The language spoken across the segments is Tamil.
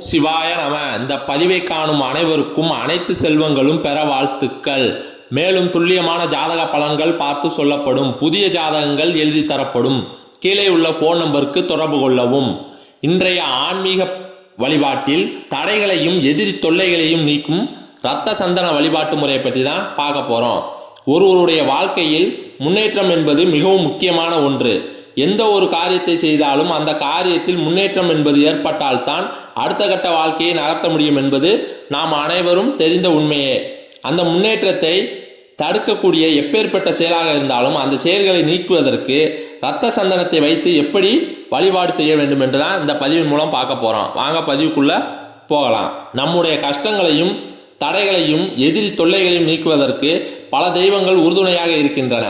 சிவாய நம. இந்த பதிவை காணும் அனைவருக்கும் அனைத்து செல்வங்களும் பெற வாழ்த்துக்கள். மேலும் துல்லியமான ஜாதக பலன்கள் பார்த்து சொல்லப்படும். புதிய ஜாதகங்கள் எழுதி தரப்படும். கீழே உள்ள போன் நம்பருக்கு தொடர்பு கொள்ளவும். இன்றைய ஆன்மீக வழிபாட்டில் தடைகளையும் எதிரி தொல்லைகளையும் நீக்கும் இரத்த சந்தன வழிபாட்டு முறையை பற்றி தான் பார்க்க போகிறோம். ஒருவருடைய வாழ்க்கையில் முன்னேற்றம் என்பது மிகவும் முக்கியமான ஒன்று. எந்த ஒரு காரியத்தை செய்தாலும் அந்த காரியத்தில் முன்னேற்றம் என்பது ஏற்பட்டால்தான் அடுத்த கட்ட வாழ்க்கையை நகர்த்த முடியும் என்பது நாம் அனைவரும் தெரிந்த உண்மையே. அந்த முன்னேற்றத்தை தடுக்கக்கூடிய எப்பேற்பட்ட செயலாக இருந்தாலும் அந்த செயல்களை நீக்குவதற்கு இரத்த சந்தனத்தை வைத்து எப்படி வழிபாடு செய்ய வேண்டும் என்று தான் இந்த பதிவின் மூலம் பார்க்க போகிறோம். வாங்க பதிவுக்குள்ளே போகலாம். நம்முடைய கஷ்டங்களையும் தடைகளையும் எதிரி தொல்லைகளையும் நீக்குவதற்கு பல தெய்வங்கள் உறுதுணையாக இருக்கின்றன.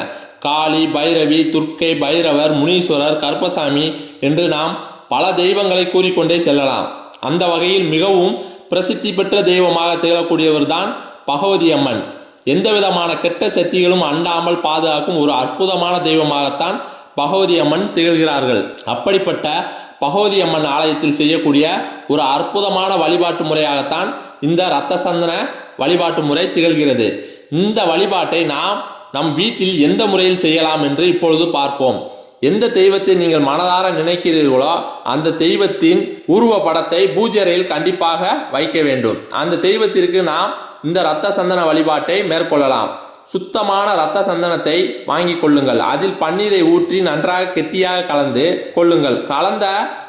காளி, பைரவி, துர்க்கை, பைரவர், முனீஸ்வரர், கருப்பசாமி என்று நாம் பல தெய்வங்களை கூறிக்கொண்டே செல்லலாம். அந்த வகையில் மிகவும் பிரசித்தி பெற்ற தெய்வமாக திகழக்கூடியவர் தான் பகவதி அம்மன். எந்த விதமான கெட்ட சக்திகளும் அண்டாமல் பாதுகாக்கும் ஒரு அற்புதமான தெய்வமாகத்தான் பகவதி அம்மன் திகழ்கிறார்கள். அப்படிப்பட்ட பகவதி அம்மன் ஆலயத்தில் செய்யக்கூடிய ஒரு அற்புதமான வழிபாட்டு முறையாகத்தான் இந்த இரத்த சந்தன வழிபாட்டு முறை திகழ்கிறது. இந்த வழிபாட்டை நாம் நம் வீட்டில் எந்த முறையில் செய்யலாம் என்று இப்பொழுது பார்ப்போம். எந்த தெய்வத்தை நீங்கள் மனதார நினைக்கிறீர்களோ அந்த தெய்வத்தின் உருவ படத்தை பூஜை அறையில் கண்டிப்பாக வைக்க வேண்டும். அந்த தெய்வத்திற்கு நாம் இந்த இரத்த சந்தன வழிபாட்டை மேற்கொள்ளலாம். சுத்தமான இரத்த சந்தனத்தை வாங்கி கொள்ளுங்கள். அதில் பன்னீரை ஊற்றி நன்றாக கெட்டியாக கலந்து கொள்ளுங்கள். கலந்த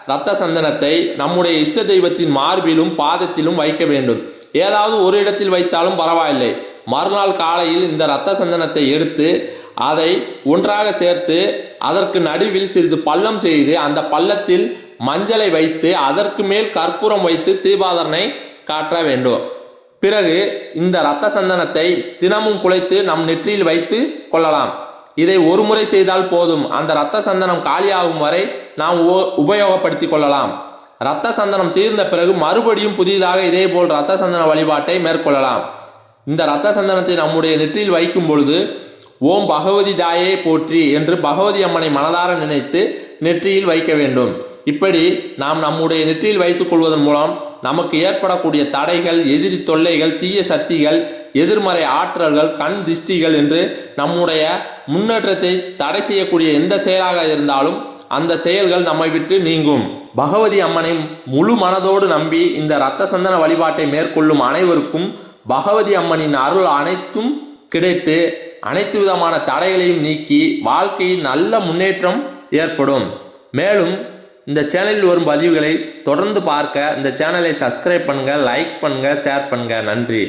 இரத்த சந்தனத்தை நம்முடைய இஷ்ட தெய்வத்தின் மார்பிலும் பாதத்திலும் வைக்க வேண்டும். ஏதாவது ஒரு இடத்தில் வைத்தாலும் பரவாயில்லை. மறுநாள் காலையில் இந்த இரத்த சந்தனத்தை எடுத்து அதை ஒன்றாக சேர்த்து அதற்கு நடுவில் சிறிது பள்ளம் செய்து அந்த பள்ளத்தில் மஞ்சளை வைத்து அதற்கு மேல் கற்பூரம் வைத்து தீபாதனை காட்ட வேண்டும். பிறகு இந்த இரத்த சந்தனத்தை தினமும் குழைத்து நம் நெற்றியில் வைத்து கொள்ளலாம். இதை ஒரு முறை செய்தால் போதும். அந்த இரத்த சந்தனம் காலியாகும் வரை நாம் உபயோகப்படுத்தி கொள்ளலாம். இரத்த சந்தனம் தீர்ந்த பிறகு மறுபடியும் புதிதாக இதே போல் இரத்த சந்தன வழிபாட்டை மேற்கொள்ளலாம். இந்த இரத்த சந்தனத்தை நம்முடைய நெற்றியில் வைக்கும் பொழுது ஓம் பகவதி தாயே போற்றி என்று பகவதி அம்மனை மனதார நினைத்து நெற்றியில் வைக்க வேண்டும். இப்படி நாம் நம்முடைய நெற்றியில் வைத்துக் கொள்வதன் மூலம் நமக்கு ஏற்படக்கூடிய தடைகள், எதிரி தொல்லைகள், தீய சக்திகள், எதிர்மறை ஆற்றல்கள், கண் திஷ்டிகள் என்று நம்முடைய முன்னேற்றத்தை தடை செய்யக்கூடிய எந்த செயலாக இருந்தாலும் அந்த செயல்கள் நம்மை விட்டு நீங்கும். பகவதி அம்மனை முழு மனதோடு நம்பி இந்த இரத்த சந்தன வழிபாட்டை மேற்கொள்ளும் அனைவருக்கும் பகவதி அம்மனின் அருள் அனைத்தும் கிடைத்து அனைத்து விதமான தடைகளையும் நீக்கி வாழ்க்கையில் நல்ல முன்னேற்றம் ஏற்படும். மேலும் இந்த சேனலில் வரும் பதிவுகளை தொடர்ந்து பார்க்க இந்த சேனலை சப்ஸ்கிரைப் பண்ணுங்க, லைக் பண்ணுங்க, ஷேர் பண்ணுங்க. நன்றி.